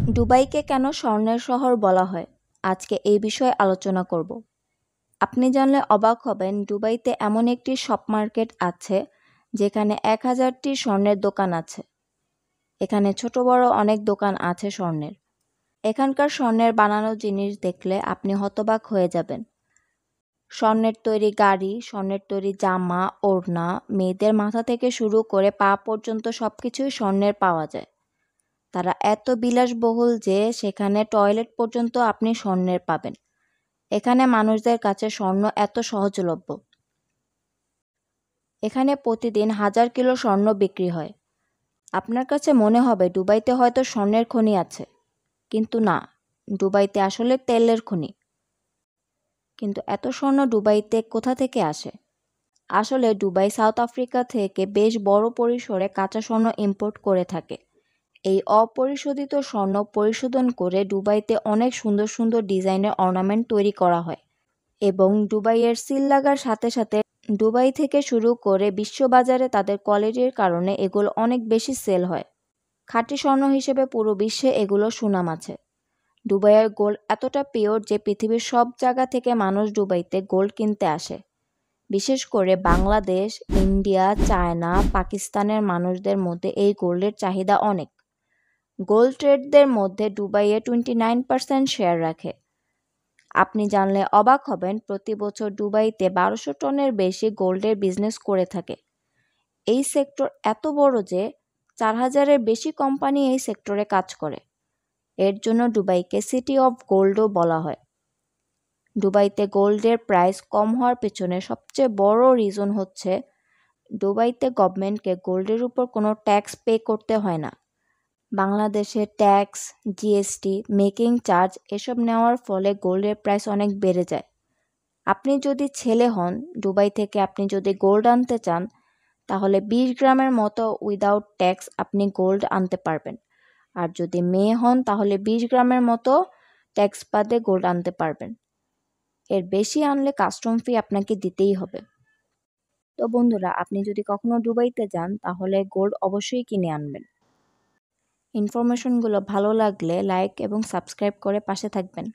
দুবাইকে কেন স্বর্ণের শহর বলা হয়? আজকে এই বিষয়ে আলোচনা করব। আপনি জানলে অবাক হবেন, দুবাইতে এমন একটি শপ মার্কেট আছে যেখানে 1000টি স্বর্ণের দোকান আছে। এখানে ছোট বড় অনেক দোকান আছে স্বর্ণের। এখানকার স্বর্ণের বানানো জিনিস দেখলে আপনি হতবাক হয়ে যাবেন। স্বর্ণের তৈরি গাড়ি, স্বর্ণের তৈরি জামা, ওড়না, মেয়েদের মাথা থেকে শুরু করে পা পর্যন্ত সবকিছুই স্বর্ণের পাওয়া যায়। তারা এত বিলাসবহুল যে সেখানে টয়লেট পর্যন্ত আপনি স্বর্ণের পাবেন। এখানে মানুষদের কাছে স্বর্ণ এত সহজলভ্য। এখানে প্রতিদিন 1000 কিলো স্বর্ণ বিক্রি হয়। আপনার কাছে মনে হবে দুবাইতে হয়তো স্বর্ণের খনি আছে, কিন্তু না, দুবাইতে আসলে তেলের খনি। কিন্তু এত স্বর্ণ দুবাইতে কোথা থেকে আসে? আসলে দুবাই সাউথ আফ্রিকা থেকে বেশ বড় পরিসরে কাঁচা স্বর্ণ ইম্পোর্ট করে থাকে। এই অপরিশোধিত স্বর্ণ পরিশোধন করে দুবাইতে অনেক সুন্দর সুন্দর ডিজাইনের অর্নামেন্ট তৈরি করা হয় এবং দুবাইয়ের সিল লাগার সাথে সাথে দুবাই থেকে শুরু করে বিশ্ববাজারে তাদের কোয়ালিটির কারণে এগুলো অনেক বেশি সেল হয়। খাঁটি স্বর্ণ হিসেবে পুরো বিশ্বে এগুলোর সুনাম আছে। দুবাইয়ের গোল্ড এতটা পিওর যে পৃথিবীর সব জায়গা থেকে মানুষ দুবাইতে গোল্ড কিনতে আসে। বিশেষ করে বাংলাদেশ, ইন্ডিয়া, চায়না, পাকিস্তানের মানুষদের মধ্যে এই গোল্ডের চাহিদা অনেক। গোল্ড ট্রেডদের মধ্যে দুবাইয়ে 29% শেয়ার রাখে। আপনি জানলে অবাক হবেন, প্রতি বছর দুবাইতে 1200 টনের বেশি গোল্ডের বিজনেস করে থাকে। এই সেক্টর এত বড় যে 4000-এর বেশি কোম্পানি এই সেক্টরে কাজ করে। এর জন্য দুবাইকে সিটি অফ গোল্ডও বলা হয়। দুবাইতে গোল্ডের প্রাইস কম হওয়ার পেছনে সবচেয়ে বড় রিজন হচ্ছে দুবাইতে গভর্নমেন্টকে গোল্ডের উপর কোনো ট্যাক্স পে করতে হয় না। বাংলাদেশে ট্যাক্স, জিএসটি, মেকিং চার্জ এসব নেওয়ার ফলে গোল্ডের প্রাইস অনেক বেড়ে যায়। আপনি যদি ছেলে হন, দুবাই থেকে আপনি যদি গোল্ড আনতে চান, তাহলে 20 গ্রামের মতো উইদাউট ট্যাক্স আপনি গোল্ড আনতে পারবেন। আর যদি মেয়ে হন তাহলে 20 গ্রামের মতো ট্যাক্স বাদে গোল্ড আনতে পারবেন। এর বেশি আনলে কাস্টম ফি আপনাকে দিতেই হবে। তো বন্ধুরা, আপনি যদি কখনো দুবাইতে যান তাহলে গোল্ড অবশ্যই কিনে আনবেন। ইনফরমেশনগুলো ভালো লাগলে লাইক এবং সাবস্ক্রাইব করে পাশে থাকবেন।